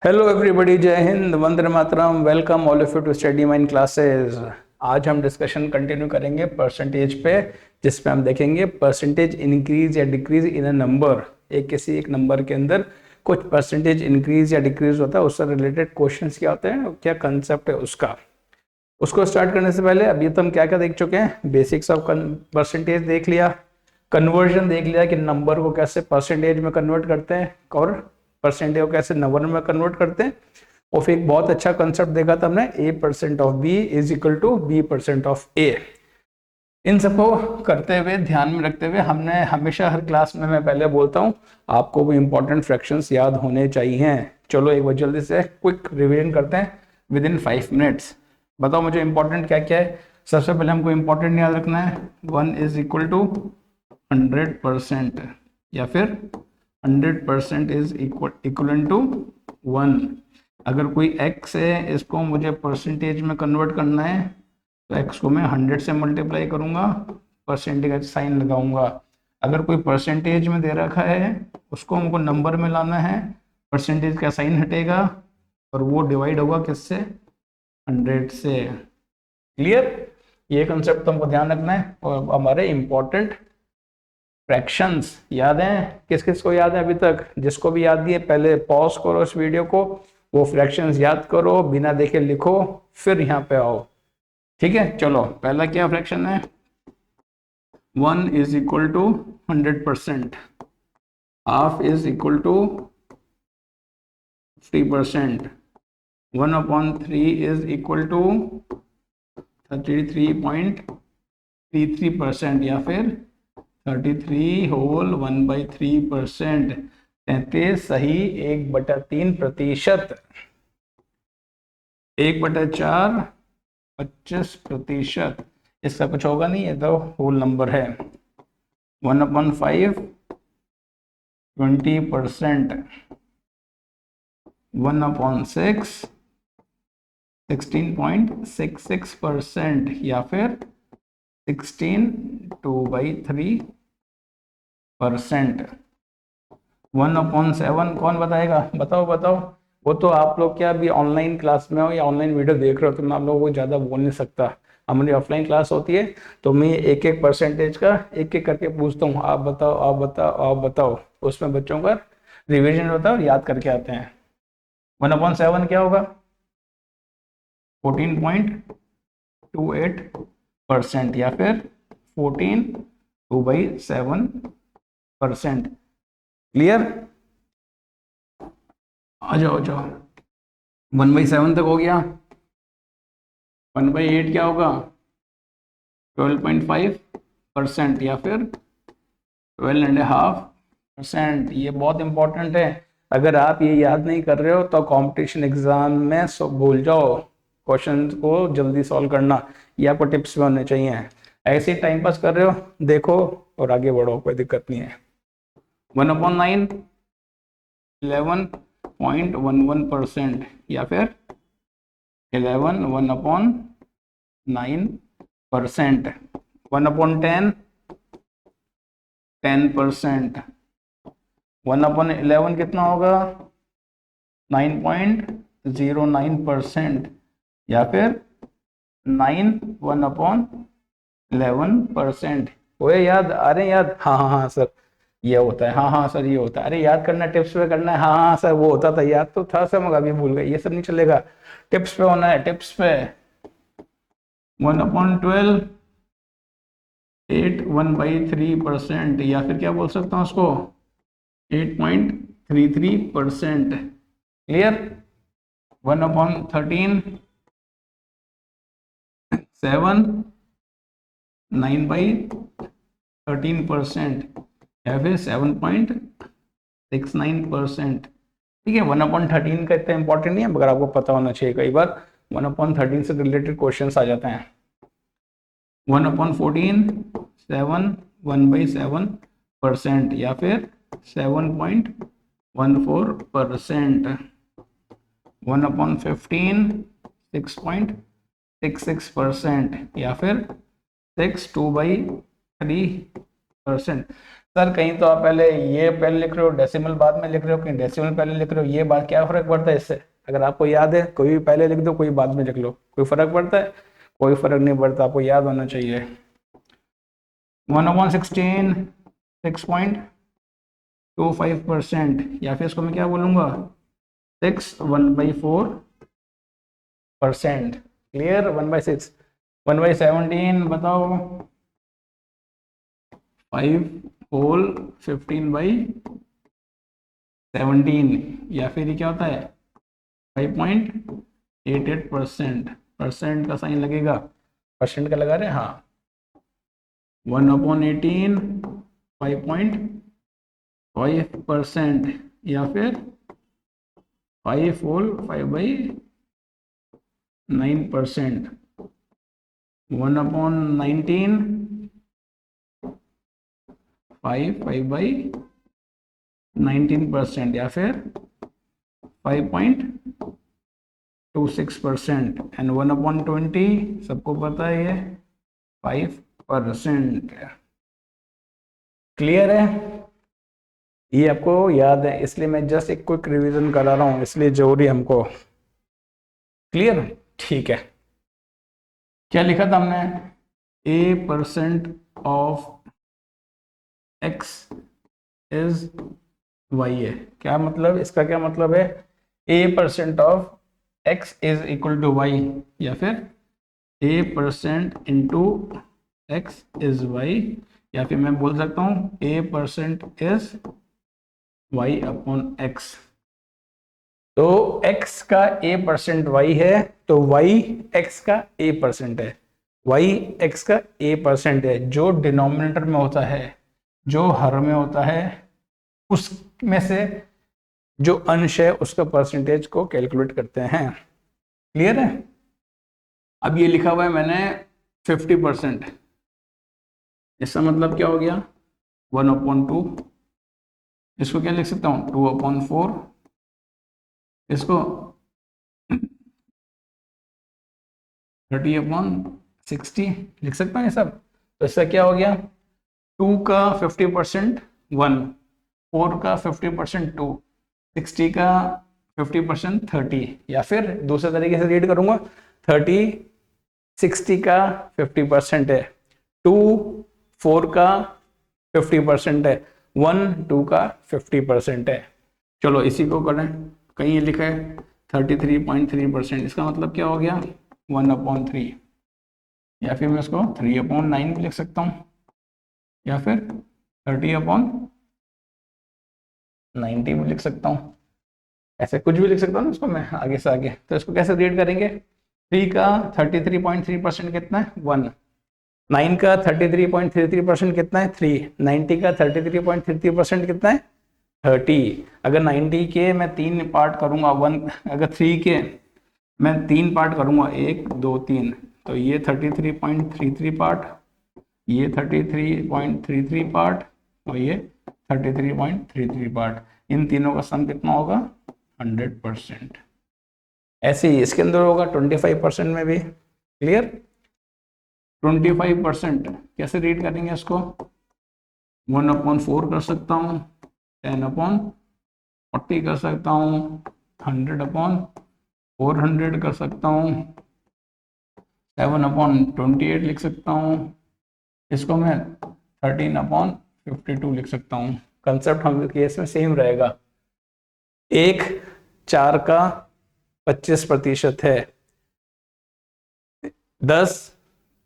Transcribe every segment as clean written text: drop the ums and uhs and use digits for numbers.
Hello everybody, जय हिंद, वंदे मातरम। Welcome all of you to study mine classes. आज हम डिस्कशन कंटिन्यू करेंगे परसेंटेज पे, जिसपे हम देखेंगे परसेंटेज इंक्रीज या डिक्रीज इन अ नंबर। किसी एक नंबर के अंदर कुछ परसेंटेज इंक्रीज या डिक्रीज होता है, उससे रिलेटेड क्वेश्चंस क्या होते हैं, क्या कंसेप्ट है उसका। उसको स्टार्ट करने से पहले अभी तो हम क्या क्या देख चुके हैं। बेसिक्स ऑफ परसेंटेज देख लिया, कन्वर्जन देख लिया कि नंबर को कैसे परसेंटेज में कन्वर्ट करते हैं और परसेंटेज को कैसे नंबर में कन्वर्ट करते हैं। और फिर एक बहुत अच्छा कंसेप्ट देखा था हमने, a% of b is equal to b% of a। इन सबको करते हुए, ध्यान में रखते हुए, हमने हमेशा हर क्लास में, मैं पहले बोलता हूँ, आपको भी इंपॉर्टेंट फ्रैक्शंस याद होने चाहिए। चलो एक बार जल्दी से क्विक रिवीजन करते हैं विद इन 5 मिनट्स। बताओ मुझे इंपॉर्टेंट क्या क्या है। सबसे पहले हमको इंपॉर्टेंट याद रखना है 1 इज इक्वल टू 100%, या फिर 100% इज इक्वल टू 1। अगर कोई x है, इसको मुझे परसेंटेज में कन्वर्ट करना है, तो x को मैं 100 से मल्टीप्लाई करूंगा, परसेंटेज का साइन लगाऊंगा। अगर कोई परसेंटेज में दे रखा है, उसको हमको नंबर में लाना है, परसेंटेज का साइन हटेगा और वो डिवाइड होगा किससे, 100 से। क्लियर? ये कंसेप्ट तुमको ध्यान रखना है। और हमारे इंपॉर्टेंट फ्रैक्शंस याद हैं? किस किस को याद है अभी तक? जिसको भी याद दिए पहले पॉज करो इस वीडियो को, वो फ्रैक्शंस याद करो, बिना देखे लिखो, फिर यहाँ पे आओ। ठीक है, चलो पहला क्या फ्रैक्शन है, 1 is equal to 100%, half is equal to 50%, 1/3 is equal to 33.33%, या फिर 33 होल 1/3%, 33 सही 1/3%, 1/4 25%। इसका कुछ होगा नहीं, ये तो होल नंबर है। 1/5 20%, 1/6 16.66%, या फिर 16 2/3%। 1/7 कौन बताएगा? बताओ बताओ। वो तो आप लोग क्या अभी ऑनलाइन क्लास में हो या ऑनलाइन वीडियो देख रहे हो, तो मैं आप लोगों को ज़्यादा बोल नहीं सकता। हमारी ऑफलाइन क्लास होती है, तो मैं एक एक परसेंटेज का एक एक करके पूछता हूँ, आप बताओ आप बताओ आप बताओ। उसमें बच्चों का रिविजन होता है और याद करके आते हैं। 1/7 क्या होगा? 14.28%, या फिर 14 2/7%। क्लियर? आ जाओ जाओ। 1/7 तक हो गया। 1/8 क्या होगा? 12.5%, या फिर 12.5%। ये बहुत इंपॉर्टेंट है। अगर आप ये याद नहीं कर रहे हो तो कंपटीशन एग्जाम में भूल जाओ, क्वेश्चन को जल्दी सॉल्व करना। ये आपको टिप्स में होने चाहिए। ऐसे ही टाइम पास कर रहे हो, देखो और आगे बढ़ो, कोई दिक्कत नहीं है। 1/9 11.11%, या फिर 11 1/9%। 1/10 10%। 1/11 कितना होगा? 9.09%, या फिर 9 1/11%। हुए याद? आ रहे याद? हाँ हाँ हाँ सर ये होता है, हाँ हाँ सर ये होता है। अरे याद करना, टिप्स पे करना है। हाँ हाँ सर वो होता था, याद तो था सर मगर अभी भूल गए। ये सब नहीं चलेगा, टिप्स पे होना है, टिप्स पे। 1/12 8 1/3%, या फिर क्या बोल सकता हूँ उसको, 8.33%। क्लियर? 1/13 7 9/13%, या फिर 7.69%। ठीक है, 1/13 का इतना इंपॉर्टेंट नहीं है, मगर आपको पता होना चाहिए। कई बार 1/13 से रिलेटेड क्वेश्चन आ जाते हैं। 1/14 7 1/7%, या फिर 7.14%। 1/15 6.66%, या फिर 6 2/3%। सर कहीं तो आप पहले ये पहले लिख रहे हो, डेसिमल बाद में लिख रहे हो, कहीं डेसिमल पहले लिख रहे हो, ये बात क्या फर्क पड़ता है इससे? अगर आपको याद है, कोई भी पहले लिख दो, कोई बाद में लिख लो, कोई फर्क पड़ता है? कोई फर्क नहीं पड़ता, आपको याद होना चाहिए। 1/16 6.25%, या फिर इसको मैं क्या बोलूंगा, 1/4%। क्लियर? 1/6। 1/17 बताओ, 5 होल 15/17, या फिर ये क्या होता है 5.88%। परसेंट का साइन लगेगा, परसेंट का लगा रहे हैं, हाँ। 1/18 5.5%, या फिर 5/9%। 1/19 5/19%, या फिर 5.26%। एंड 1/20 सबको पता है ये 5%। क्लियर है? ये आपको याद है, इसलिए मैं जस्ट एक क्विक रिवीजन करा रहा हूँ, इसलिए जरूरी हमको। क्लियर? ठीक है। क्या लिखा था हमने? A% of X is Y है। क्या मतलब, इसका क्या मतलब है? A% of X is equal to Y, या फिर A% into X is Y, या फिर मैं बोल सकता हूँ A% is Y upon X। तो x का A% y है, तो y x का A% है, y x का A% है। जो डिनोमिनेटर में होता है, जो हर में होता है, उसमें से जो अंश है उसका परसेंटेज को कैलकुलेट करते हैं। क्लियर है? अब ये लिखा हुआ है मैंने 50%, इसका मतलब क्या हो गया 1/2। इसको क्या लिख सकता हूँ 2/4। इसको 30/60 लिख सकता हूँ ये सब। तो इसका क्या हो गया, 2 का 50% 1, 4 का 50% 2, 60 का 50% 30, या फिर दूसरे तरीके से रीड करूंगा 30 60 का 50% है, 2 4 का 50% है, 1 2 का 50% है। चलो इसी को करें, कहीं लिखा है 33.3%, इसका मतलब क्या हो गया 1/3, या फिर मैं इसको 3/9 भी लिख सकता हूँ, या फिर 30/90 भी लिख सकता हूँ। ऐसे कुछ भी लिख सकता हूँ ना इसको मैं आगे से आगे। तो इसको कैसे रीड करेंगे, 3 का 33.3% कितना है 1, 9 का 33.33% कितना है 3, 90 का 33.33% कितना है 30। अगर 90 के मैं 3 पार्ट करूंगा, 1 अगर 3 के मैं 3 पार्ट करूंगा, 1 2 3, तो ये 33.33 पार्ट, ये 33.33 पार्ट, और ये 33.33 पार्ट। इन तीनों का सम कितना होगा 100%। ऐसे ही इसके अंदर होगा 25% में भी। क्लियर? 25% कैसे रीड करेंगे इसको, 1/4 कर सकता हूँ, 10/40 कर सकता हूँ, 100/400 कर सकता हूँ, 7/28 लिख सकता हूँ, इसको मैं 13/52 लिख सकता हूँ। कंसेप्ट हम केस में सेम रहेगा। 1 4 का 25% है, 10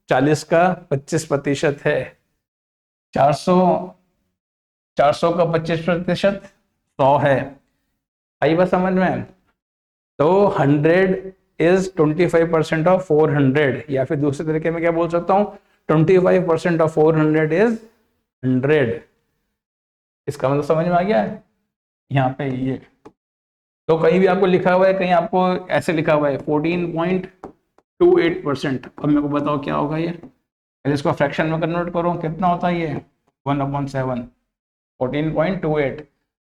40 का 25% है, 400 का 25% 100 है। आई बात समझ में? तो 100 इज 25% ऑफ 400, या फिर दूसरे तरीके में क्या बोल सकता हूँ 25% ऑफ 400 इज 100। इसका मतलब समझ में आ गया है यहाँ पे ये। तो कहीं भी आपको लिखा हुआ है, कहीं आपको ऐसे लिखा हुआ है 14.28%। अब मेरे को बताओ क्या होगा ये, अगर इसको फ्रैक्शन में कन्वर्ट करो कितना होता है ये 1/7, 14.28।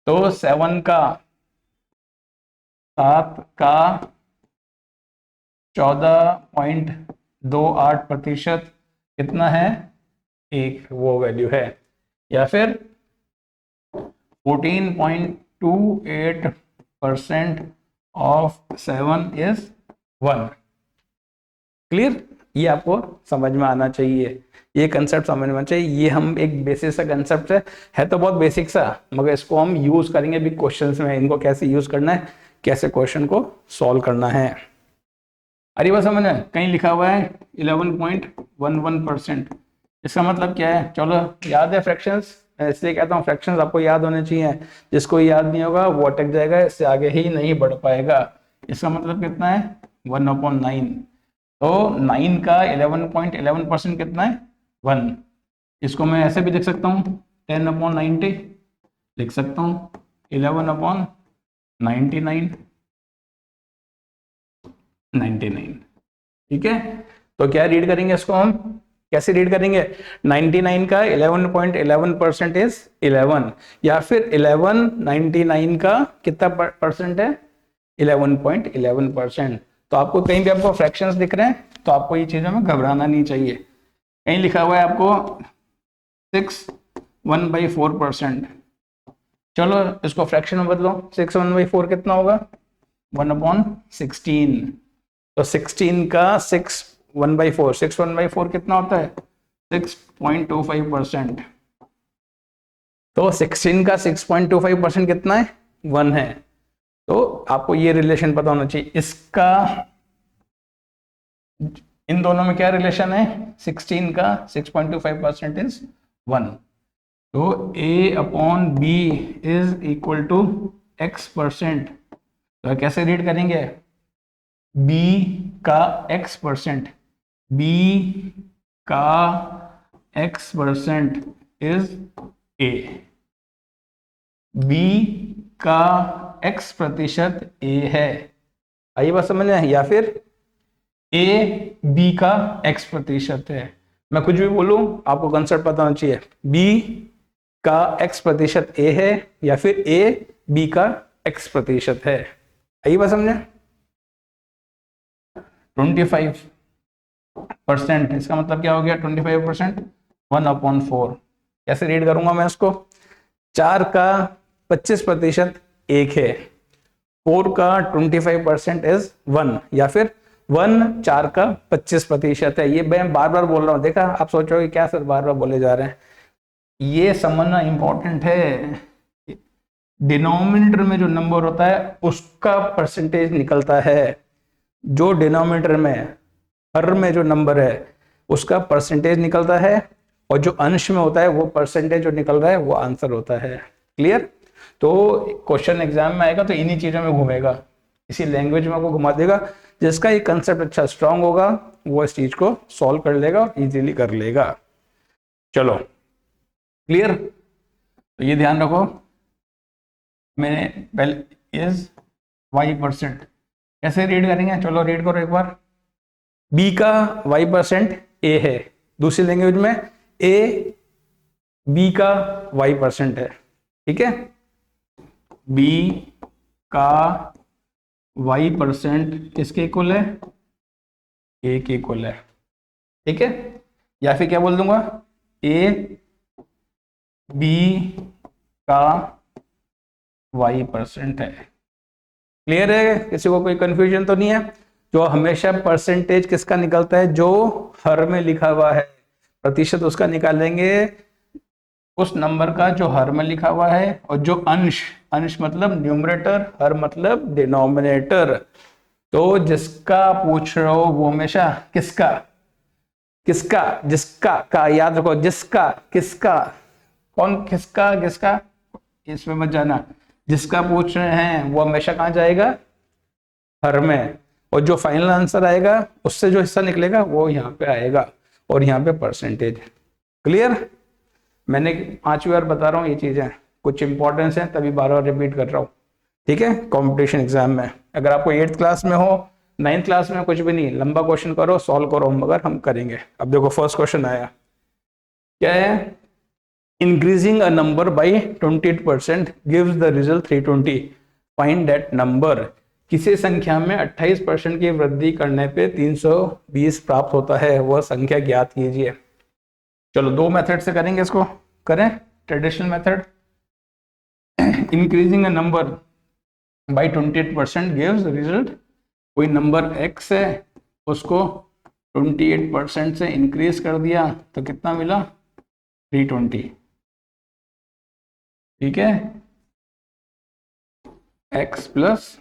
तो 7 का 7 का 14.28% कितना है, एक वो वैल्यू है। या फिर 14.28% ऑफ 7 इज 1। क्लियर? ये आपको समझ में आना चाहिए, ये कंसेप्ट समझ में आना चाहिए। ये हम एक बेसिक सा कंसेप्ट है तो बहुत बेसिक सा, मगर इसको हम यूज करेंगे भी क्वेश्चंस में, इनको कैसे यूज करना है, कैसे क्वेश्चन को सॉल्व करना है। अरे बस समझ में, कहीं लिखा हुआ है 11.11%, इसका मतलब क्या है? चलो याद है फ्रैक्शंस, इसलिए कहता हूँ फ्रैक्शंस आपको याद होने चाहिए। जिसको याद नहीं होगा वो अटक जाएगा, इससे आगे ही नहीं बढ़ पाएगा। इसका मतलब कितना है? 1/9। तो 9 का 11.11% कितना है? 1। इसको मैं ऐसे भी लिख सकता हूँ, 10/90 लिख सकता हूँ, 11/99। ठीक है, तो क्या रीड करेंगे इसको हम? कैसे रीड करेंगे? 99 का 11.11% इज 11, या फिर 11/99 का कितना परसेंट है? 11.11%। तो आपको कहीं भी आपको फ्रैक्शंस दिख रहे हैं तो आपको ये चीजों में घबराना नहीं चाहिए। कहीं लिखा हुआ है आपको 6/1/4%, चलो इसको फ्रैक्शन में बदलो। 6/1/4 कितना होगा? 1/16। तो 16 का 6/1/4, 6/1/4 कितना होता है? 6.25%। तो 16 का 6.25% कितना है? 1 है। तो आपको ये रिलेशन पता होना चाहिए। इसका इन दोनों में क्या रिलेशन है? 16 का 6.25% इज 1। तो A/B is equal to X%। तो कैसे रीड करेंगे? B का X%, B का X% इज A, B का X% A है। आइए बात समझ में? या फिर A B का X% है। मैं कुछ भी बोलूं आपको कंसेप्ट पता होना चाहिए। B का X% A है, या फिर A B का X% है। आइए बात समझे? 25%, इसका मतलब क्या हो गया? 25% 1/4। कैसे रीड करूंगा मैं इसको? 4 का 25% 1 है, 4 का 25% इज 1, या फिर 1 4 का 25% है। ये मैं बार बार बोल रहा हूँ, देखा? आप सोचोगे क्या सर बार बार बोले जा रहे हैं? ये समझना इंपॉर्टेंट है। डिनोमिनेटर में जो नंबर होता है उसका परसेंटेज निकलता है। जो डिनोमिनेटर में, हर में जो नंबर है उसका परसेंटेज निकलता है, और जो अंश में होता है वो परसेंटेज जो निकल रहा है वो आंसर होता है। क्लियर? तो क्वेश्चन एग्जाम में आएगा तो इन्हीं चीजों में घूमेगा, इसी लैंग्वेज में आपको घुमा देगा। जिसका ये कंसेप्ट अच्छा स्ट्रांग होगा वो इस चीज को सॉल्व कर लेगा और इजीली कर लेगा। चलो क्लियर? तो ये ध्यान रखो, मैंने पहले इज Y%। कैसे रीड करेंगे? चलो रीड करो एक बार। B का Y% A है, दूसरी लैंग्वेज में A B का Y% है। ठीक है, B का Y% किसके इक्वल है? A के इक्वल है। ठीक है, या फिर क्या बोल दूंगा? A B का Y% है। क्लियर है? किसी को कोई कंफ्यूजन तो नहीं है? जो हमेशा परसेंटेज किसका निकलता है? जो हर में लिखा हुआ है, प्रतिशत उसका निकालेंगे, उस नंबर का जो हर में लिखा हुआ है। और जो अंश, अंश मतलब न्यूमरेटर, हर मतलब डिनोमिनेटर। तो जिसका पूछ रहे हो वो हमेशा किसका, किसका, जिसका का याद रखो। जिसका, किसका, कौन, किसका, किसका, इसमें मत जाना। जिसका पूछ रहे हैं वो हमेशा कहाँ जाएगा? हर में। और जो फाइनल आंसर आएगा उससे जो हिस्सा निकलेगा वो यहाँ पे आएगा, और यहाँ पे परसेंटेज। क्लियर? मैंने 5वीं बार बता रहा हूँ ये चीजें, कुछ इंपॉर्टेंस है तभी बार बार रिपीट कर रहा हूँ। ठीक है, कंपटीशन एग्जाम में अगर आपको 8th क्लास में हो, 9th क्लास में, कुछ भी नहीं, लंबा क्वेश्चन करो, सॉल्व करो, मगर हम करेंगे। अब देखो फर्स्ट क्वेश्चन आया, क्या है? Increasing a number by 28% gives the result 320, find that number. किसी संख्या में 28% की वृद्धि करने पे 320 प्राप्त होता है, वह संख्या ज्ञात कीजिए। चलो दो मेथड से करेंगे इसको, करें traditional method. Increasing a number by 28% gives result. कोई नंबर x है, उसको 28% से इंक्रीज कर दिया तो कितना मिला? 320। ठीक है, x प्लस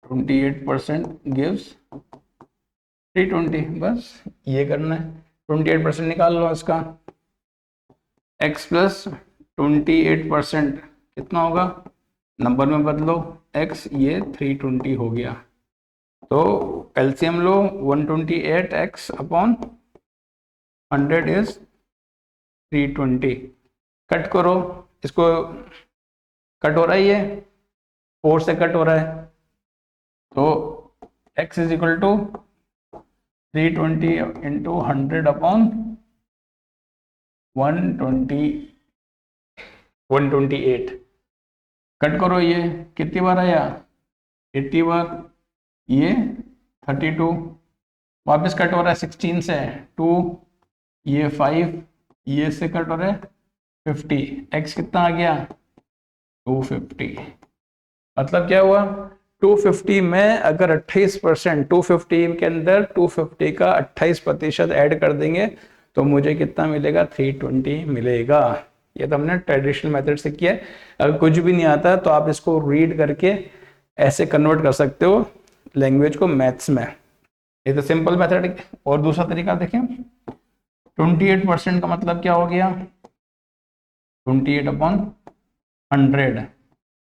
28% गिव्स 320। बस ये करना है, 28% निकाल लो इसका। x प्लस 28% कितना होगा? नंबर में बदलो x, ये 320 हो गया। तो LCM low, 128x upon 100 is 320। Cut करो इसको, कट हो रहा है, ये 4 से कट हो रहा है, तो x is equal to 320 into 100 upon 128। Cut करो, ये कितनी बार आया? 80 बार। ये 32 वापस कट हो रहा है 16 से 2, ये 5, ये से कट हो रहा है 50। x कितना आ गया? 250। मतलब क्या हुआ? 250 में अगर 28%, 250 के अंदर 250 का 28% ऐड कर देंगे तो मुझे कितना मिलेगा? 320 मिलेगा। ये तो हमने ट्रेडिशनल मेथड से किया है। अगर कुछ भी नहीं आता तो आप इसको रीड करके ऐसे कन्वर्ट कर सकते हो लैंग्वेज को मैथ्स में। ये तो सिंपल मेथड। और दूसरा तरीका देखें, 28% का मतलब क्या हो गया? 28 अपॉन 100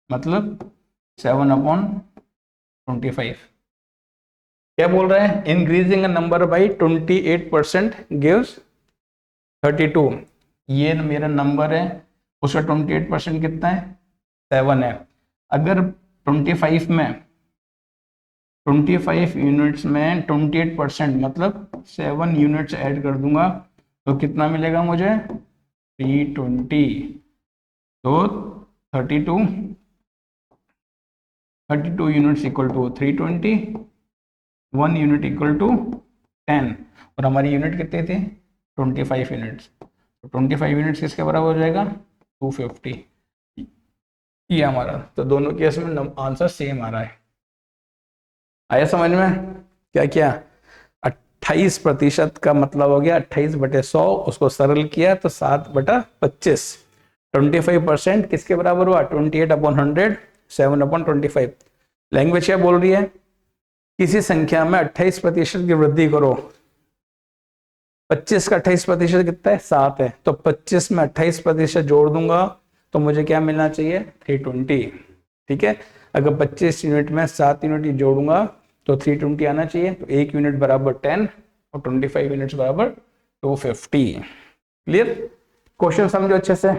मतलब 7 अपॉन 25। क्या बोल रहा है? Increasing a number by 28% gives 32। ये मेरा नंबर है, उसका 28% कितना है? 7 है। अगर 25 में 25 यूनिट्स में 28% मतलब 7 यूनिट्स ऐड कर दूंगा तो कितना मिलेगा मुझे? 320। तो 32 units equal to 320, 1 unit equal to 10। और हमारी यूनिट कितने थे? 25 यूनिट्स। तो 25 यूनिट्स किसके बराबर हो जाएगा? 250। ये हमारा, तो दोनों केस में आंसर सेम आ रहा है। आया समझ में? क्या क्या? 28% का मतलब हो गया 28/100, उसको सरल किया तो 7/25। 25% किसके बराबर हुआ? 28/100, 7/25। लैंग्वेज क्या बोल रही है? किसी संख्या में 28% की वृद्धि करो। 25 का 28% कितना है? 7 है। तो 25 में 28% जोड़ दूंगा तो मुझे क्या मिलना चाहिए? 320। ठीक है, अगर 25 यूनिट में 7 यूनिट जोड़ूंगा तो 320 आना चाहिए। तो 1 यूनिट बराबर 10 और 25 यूनिट्स बराबर 250। क्लियर? क्वेश्चन समझो अच्छे से।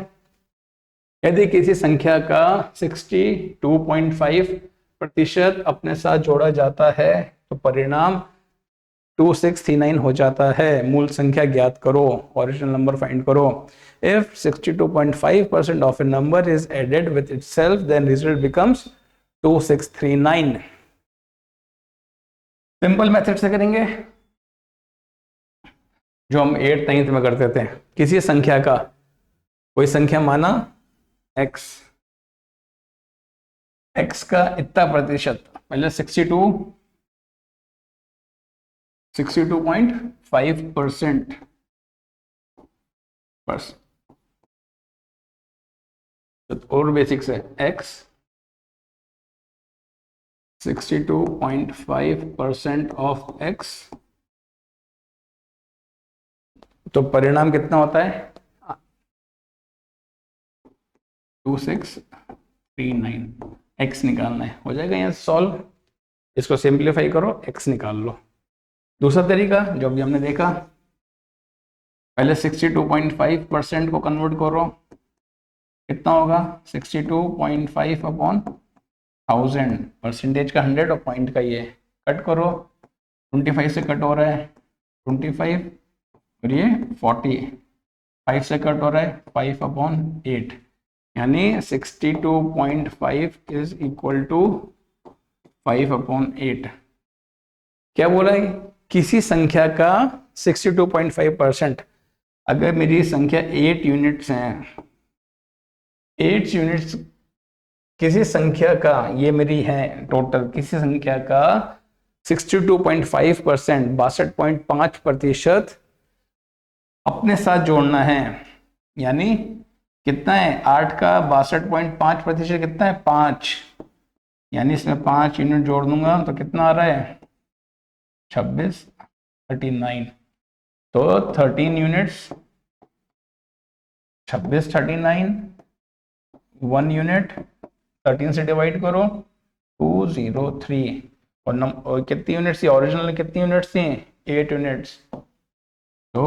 यदि किसी संख्या का 62.5% अपने साथ जोड़ा जाता है तो परिणाम 2639 हो जाता है। मूल संख्या ज्ञात करो, ओरिजिनल नंबर फाइंड करो। If 62.5% of a number is added with itself, then result becomes 2639। Simple method से करेंगे जो हम 8th 9th में करते थे। किसी संख्या का, कोई संख्या माना x, x का इतना प्रतिशत, मतलब 62.5% बस। और बेसिक्स है, x 62.5% ऑफ x, तो परिणाम कितना होता है? 2639। x निकालना है, हो जाएगा यहाँ सॉल्व। इसको सिंप्लीफाई करो, x निकाल लो। दूसरा तरीका जो अभी हमने देखा, पहले 62.5% को कन्वर्ट करो, कितना होगा? 62.5 अपॉन 1000। परसेंटेज का 100 और पॉइंट का ये। कट करो, 25 से कट हो रहा है 25 और ये 40, 5 से कट हो रहा है 5 अपॉन 8, यानी 62.5 इज इक्वल टू 5 अपॉन 8। क्या बोला है? किसी संख्या का 62.5%। अगर मेरी संख्या 8 यूनिट्स हैं, 8 यूनिट्स किसी संख्या का, ये मेरी है टोटल, किसी संख्या का 62.5%, 62.5% अपने साथ जोड़ना है। यानी कितना है, 8 का 62.5% कितना है, 5। यानी इसमें 5 यूनिट जोड़ दूंगा तो कितना आ रहा है, 26, 39। तो 13 यूनिट्स, 26, 39, 1 यूनिट 13 से डिवाइड करो, 203। और कितनी यूनिट्स थी ओरिजिनल, कितनी यूनिट्स थी, 8 यूनिट्स। तो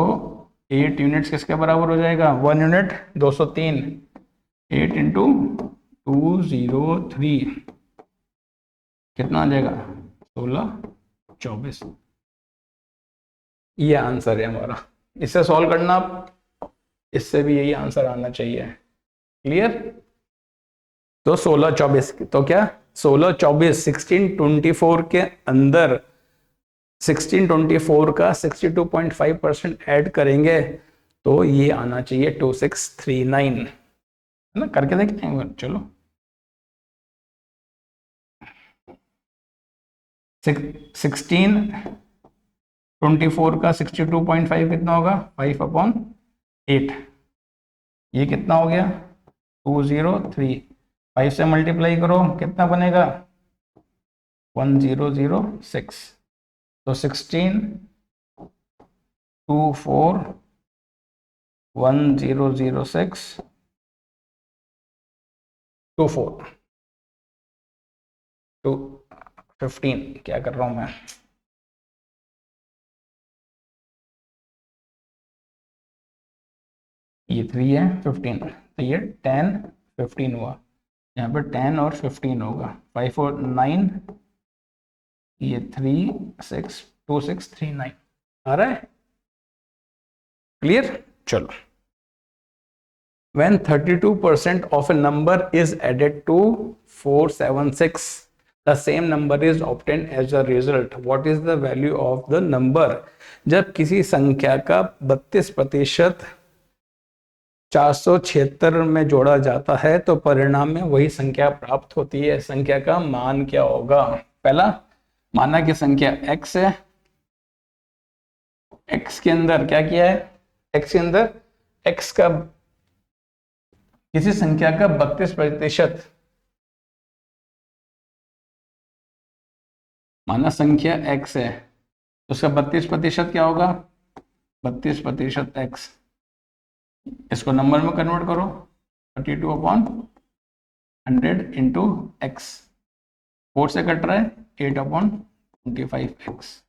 8 यूनिट्स किसके बराबर हो जाएगा, 1 यूनिट 203, 8 इंटू 203 कितना आ जाएगा, 16, 24। ये आंसर है हमारा। इससे सॉल्व करना आप, इससे भी यही आंसर आना चाहिए। क्लियर। तो 16, 24 तो क्या, 16, 24, 1624 के अंदर 1624 का 62.5% ऐड करेंगे तो ये आना चाहिए 2639, है ना। करके देखते हैं एक बार, चलो। 1624 का 62.5 कितना होगा, 5/8। ये कितना हो गया, 203। 5 से मल्टीप्लाई करो कितना बनेगा, 1006। तो 1624 1006 24 टू 15। क्या कर रहा हूं मैं, ये 3 है, 15, तो ये 10, 15 हुआ। यहाँ पे 10 और 15 होगा, 5 और 9, ये 3, 6, 2, 6, 3, 9 आ रहा है। क्लियर। चलो, when 32% of a number is added to 476, the same number is obtained as a result. What is the value of the number? जब किसी संख्या का 32% 476 में जोड़ा जाता है तो परिणाम में वही संख्या प्राप्त होती है। संख्या का मान क्या होगा। पहला, माना कि संख्या x है, x के अंदर क्या किया है, x के अंदर x का, किसी संख्या का 32%, माना संख्या x है तो उसका 32% क्या होगा, 32% x। इसको नंबर में कन्वर्ट करो, 32/100 इंटू एक्स, 4 से कट रहा है, 8/25x।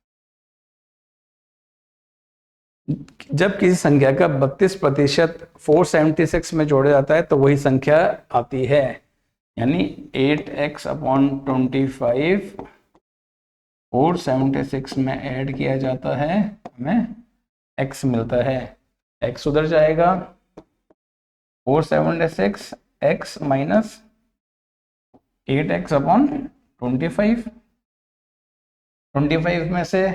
जब किसी संख्या का 32% 476 में जोड़ा जाता है तो वही संख्या आती है। यानी 8x/25 476 में ऐड किया जाता है, हमें x मिलता है। x उधर जाएगा, 476 x माइनस 8x/25, 25 में से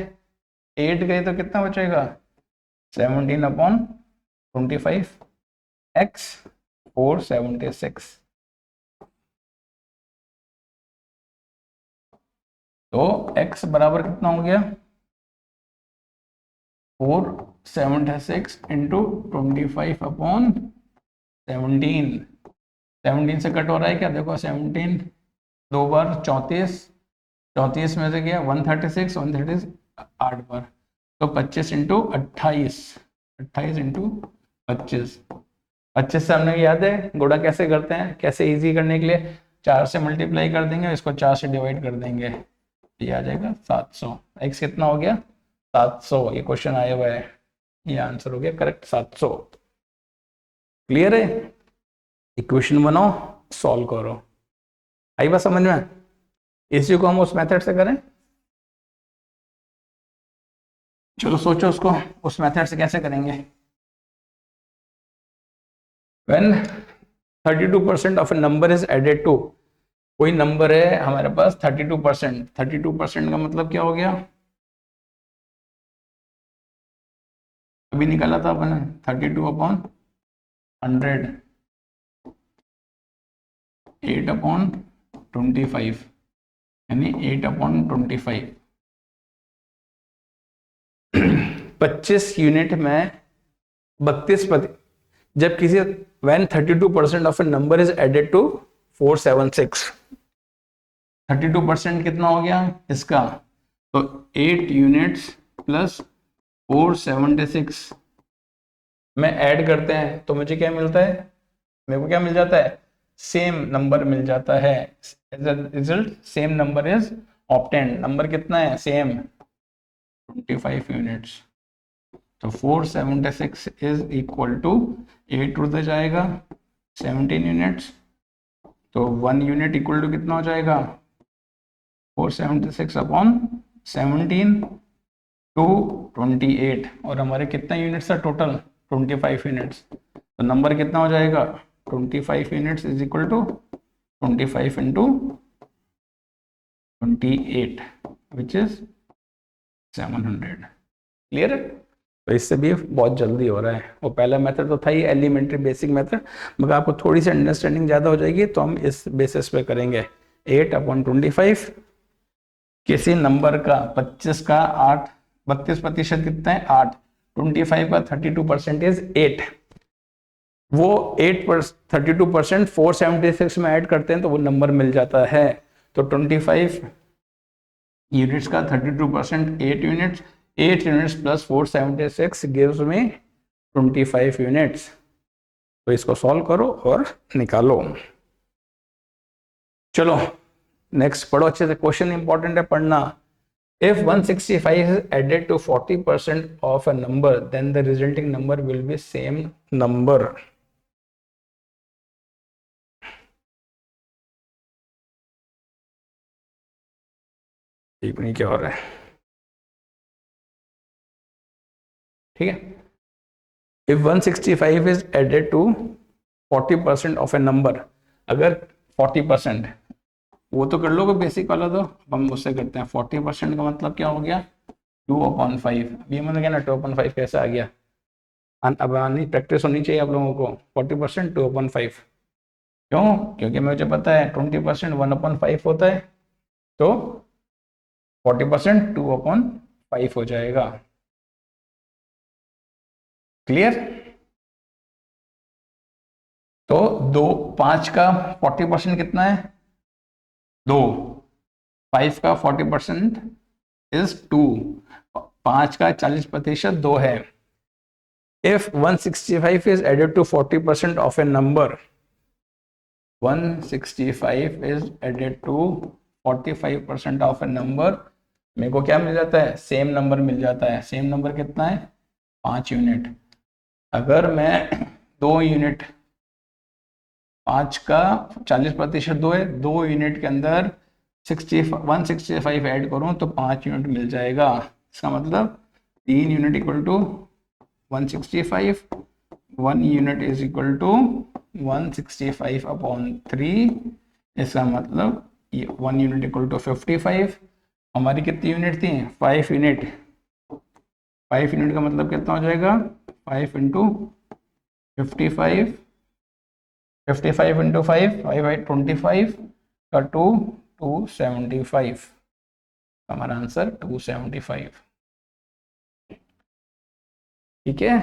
8 गए तो कितना बचेगा, 17/25 x 476। तो x बराबर कितना हो गया, 476 इंटू 25/17। 17 से कट हो रहा है क्या, देखो 17 2 बार 34, 34 में से गया 136, 136 8 बार, तो 25 इंटू 28, 28 इंटू 25। 25 से हमने याद है गुणा कैसे करते हैं, कैसे इजी करने के लिए 4 से मल्टीप्लाई कर देंगे, इसको 4 से डिवाइड कर देंगे, ये आ जाएगा 700। x कितना हो गया, 700। ये क्वेश्चन आया हुआ है, ये आंसर हो गया करेक्ट, 700। क्लियर है। इक्वेशन बनाओ, सॉल्व करो। आई बात समझ में। इसी को हम उस मेथड से करें, चलो सोचो उसको उस मेथड से कैसे करेंगे। When 32% of a number is added to, कोई नंबर है हमारे पास 32%, 32% का मतलब क्या हो गया, अभी निकाला था अपन 32/100, 8/25, यानी 8/25। 25 यूनिट में 32 जब किसी when 32% of a number is added to 476, 32% कितना हो गया इसका, तो 8 यूनिट्स प्लस 476 में ऐड करते हैं तो मुझे क्या मिलता है, मेरे को क्या मिल जाता है, सेम नंबर मिल जाता है। As a result same number is obtained. Number कितना है, सेम 25 यूनिट्स। तो 476 इज इक्वल टू 8 उधर जाएगा 17 यूनिट्स, तो 1 यूनिट इक्वल टू कितना हो जाएगा 476/17 टू 28, और हमारे कितना यूनिट्स था टोटल 25 यूनिट्स, तो नंबर कितना हो जाएगा 25 units is equal to 25 into 28 which is 700। Clear है? तो इससे भी बहुत जल्दी हो रहा है। वो पहला मेथड तो था ही एलिमेंट्री बेसिक मेथड, मगर आपको थोड़ी सी अंडरस्टैंडिंग ज़्यादा हो जाएगी तो हम इस बेसिस पे करेंगे। 8/25 किसी नंबर का 25 का 8 32% कितना है 8, 25 का 32% इज 8, वो 32% 476 में ऐड करते हैं तो वो नंबर मिल जाता है। तो 25 यूनिट्स का 32% 8 यूनिट्स, 8 यूनिट्स प्लस 476 गिव्स में 25 यूनिट्स। तो इसको सॉल्व करो और निकालो। चलो नेक्स्ट पढ़ो अच्छे से, क्वेश्चन इंपॉर्टेंट है पढ़ना। If 165 is added to 40% of a number, then the resulting number will be same number. ठीक नहीं क्या हो रहा है, ठीक है। If 165 is added to 40% of a number, अगर 40%, वो तो कर लोगे बेसिक वाला, तो हम उससे करते हैं। 40% का मतलब क्या हो गया 2/5। अभी मैंने क्या ना 2/5 कैसे आ गया, अब आनी प्रैक्टिस होनी चाहिए आप लोगों को। 40% 2/5 क्यों, क्योंकि मुझे पता है 20% 1/5 होता है, तो 40% 2/5 हो जाएगा। क्लियर? तो 5 का 40% कितना है 2, 5 का 40% इज 2, 5 का 40% 2 है। If 165 is added to 40% of a number, 165 is added to 45% of a number, मेरे को क्या मिल जाता है, सेम नंबर मिल जाता है। सेम नंबर कितना है 5 यूनिट। अगर मैं 2 यूनिट, 5 का 40% 2 है, 2 यूनिट के अंदर 165 ऐड करूं तो 5 यूनिट मिल जाएगा। इसका मतलब 3 unit equal to 165, 1 unit is equal to 165/3। इसका मतलब 1 यूनिट इक्वल टू 55। हमारी कितनी यूनिट थी 5 यूनिट। 5 यूनिट का मतलब कितना हो जाएगा 5 इंटू 55, 55 इंटू 5 25 का 275। हमारा आंसर 275। ठीक है,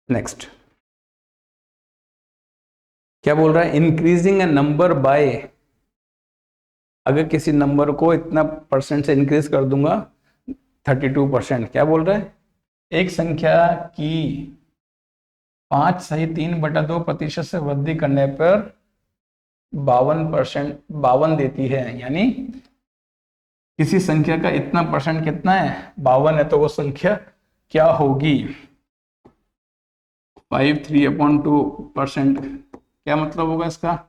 नेक्स्ट क्या बोल रहा है, इंक्रीजिंग ए नंबर बाय, अगर किसी नंबर को इतना परसेंट से इंक्रीज कर दूंगा 32%। क्या बोल रहा है, एक संख्या की 5/3/2% से वृद्धि करने पर 52% देती है। यानी किसी संख्या का इतना परसेंट कितना है 52 है, तो वो संख्या क्या होगी 5/3/2%। क्या मतलब होगा इसका,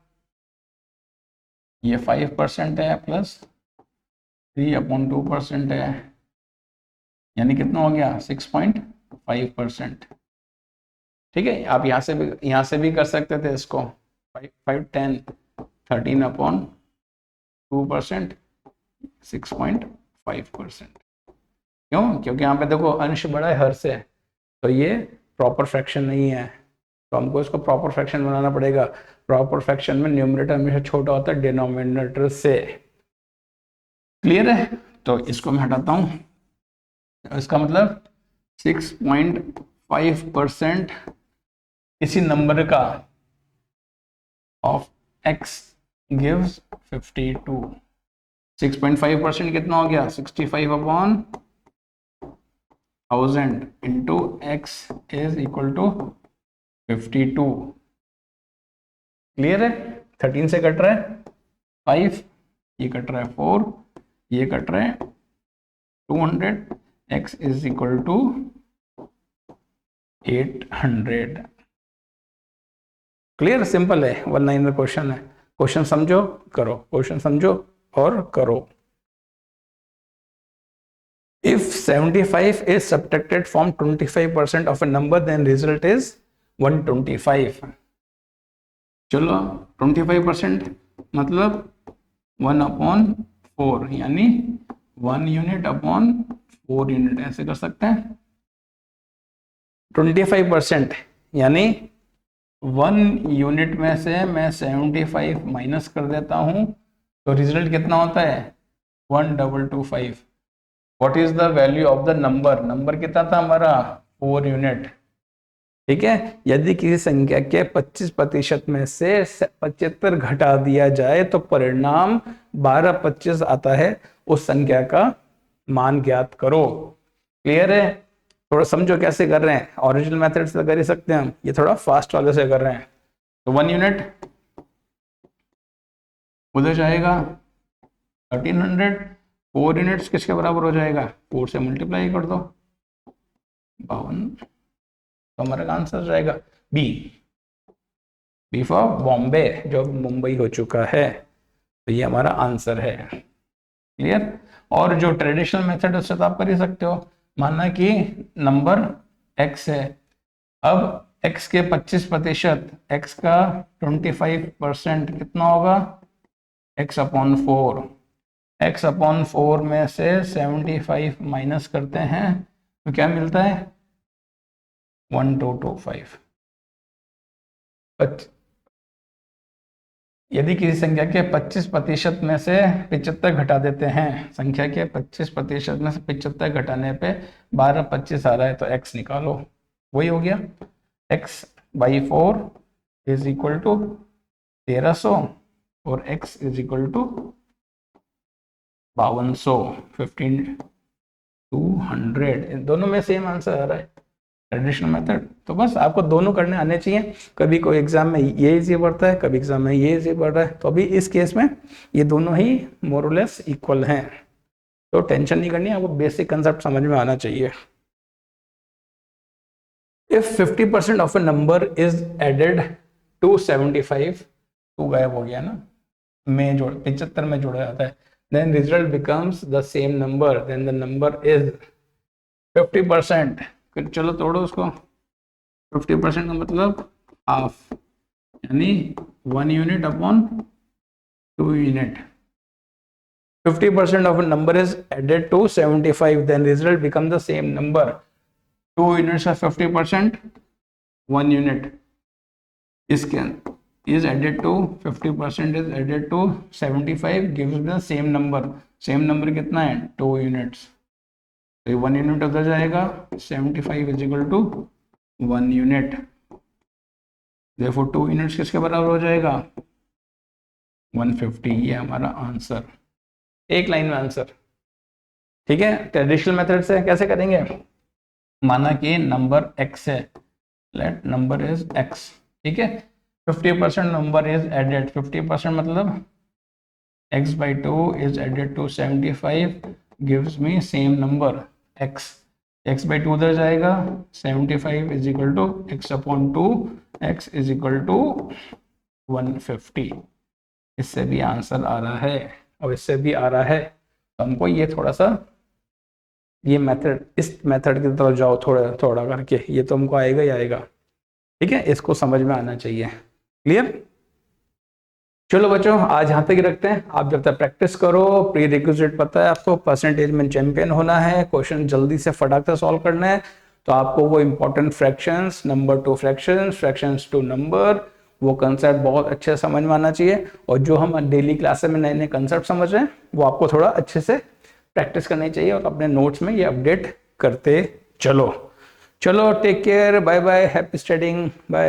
ये 5% है प्लस 3/2% है, यानी कितना हो गया 6.5%। ठीक है, आप यहाँ से भी कर सकते थे इसको 5 5 10 13/2%, 6.5%। क्यों? क्योंकि यहाँ पे देखो अंश बड़ा है हर से, तो ये प्रॉपर फ्रैक्शन नहीं है, तो हमको इसको प्रॉपर फ्रैक्शन बनाना पड़ेगा। प्रॉपर फ्रैक्शन में न्यूमरेटर हमेशा छोटा होता है डिनोमिनेटर से। क्लियर है? तो इसको मैं हटाता हूँ, इसका मतलब 6.5% किसी नंबर का ऑफ x गिव्स 52। 6.5% कितना हो गया? 65/1000 into x is equal to 52। Clear है? 13 से कट रहा है 5, ये कट रहा है 4, ये कट रहा है 200, x is equal to 800। Clear? Simple है, 1 लाइनर क्वेश्चन है। क्वेश्चन समझो, करो, क्वेश्चन समझो और करो। If 75 is subtracted from 25% of a number, then result is 125। चलो 25% मतलब 1/4, यानी 1 यूनिट अपॉन 4 यूनिट, ऐसे कर सकते हैं। 25% यानी 1 यूनिट में से मैं 75 माइनस कर देता हूं, तो रिजल्ट कितना होता है? 1225। What is the value of the number? Number कितना था हमारा? 4 यूनिट। ठीक है, यदि किसी संख्या के 25% में से 75 घटा दिया जाए तो परिणाम 1225 आता है। उस संख्या का मान ज्ञात करो। क्लियर है? थोड़ा समझो कैसे कर रहे हैं। ओरिजिनल मेथड से कर ही सकते हैं हम, ये थोड़ा फास्ट वाले से कर रहे हैं। तो 1 यूनिट उधर जाएगा 1300, 4 यूनिट्स किसके बराबर हो जाएगा? 4 से मल्टीप्लाई कर दो, 52। तो हमारा आंसर जाएगा बी फॉर बॉम्बे, जो मुंबई हो चुका है। तो ये हमारा आंसर है। क्लियर? और जो ट्रेडिशनल मेथड है उससे तो आप कर ही सकते हो। माना कि नंबर x है, अब x के 25%, x का 25% कितना होगा? x/4। x/4 में से 75 माइनस करते हैं तो क्या मिलता है? 1225। यदि किसी संख्या के 25% में से 75 घटा देते हैं, संख्या के 25% में से 75 घटाने पे 1225 आ रहा है, तो x निकालो। वही हो गया, x/4 इज इक्वल टू 1300 और x इज इक्वल टू 5200, 15200। इन दोनों में सेम आंसर आ रहा है, ट्रेडिशनल मेथड। तो बस आपको दोनों करने आने चाहिए। कभी कोई एग्जाम में ये इजी पड़ता है, कभी एग्जाम में ये इजी पड़ रहा है, तो अभी इस केस में ये दोनों ही मोरलेस इक्वल हैं, तो टेंशन नहीं करनी, आपको बेसिक कंसेप्ट समझ में आना चाहिए। If 50% of a number is added to 75, to गायब हो गया ना, में जोड़ 75 में जोड़ा जाता है, then result becomes the same number, then the number is 50%। चलो तोड़ो उसको, 50% का मतलब हाफ, यानी 1 unit upon 2 unit. 50% of a number is added to 75, then result become the same number. 2 units are 50%, 1 unit is added to 50% is added to 75 gives the same number. Same number कितना है? 2 units। तो 1 unit उधर जाएगा, 75 is equal to 1 unit. देखो 2 units किसके बराबर हो जाएगा? 150। ये हमारा आंसर, एक लाइन में आंसर। ठीक है, ट्रेडिशनल मेथड से कैसे करेंगे? माना कि नंबर x है, लेट नंबर इज x। ठीक है, 50% नंबर इज एडेड, 50% मतलब x/2 is added to 75 gives me same number x। x/2 उधर जाएगा, 75 is equal to x/2, x is equal to 150। इससे भी आंसर आ रहा है, और इससे भी आ रहा है। तो हमको ये थोड़ा सा, ये मेथड, इस मेथड की तरफ जाओ थोड़ा थोड़ा करके, ये तो हमको आएगा ही आएगा। ठीक है, इसको समझ में आना चाहिए। क्लियर? चलो बच्चों, आज यहाँ तक ही रखते हैं। आप जब तक प्रैक्टिस करो, प्री रिक्विजिट पता है आपको, परसेंटेज में चैंपियन होना है, क्वेश्चन जल्दी से फटाक से सॉल्व करना है, तो आपको वो important fractions, number to fractions, fractions to number, वो कंसेप्ट बहुत अच्छे से समझ में आना चाहिए। और जो हम डेली क्लासेस में नए नए कंसेप्ट समझ रहे हैं, वो आपको थोड़ा अच्छे से प्रैक्टिस करनी चाहिए और अपने नोट्स में ये अपडेट करते चलो। चलो, take care, bye bye, happy studying, bye.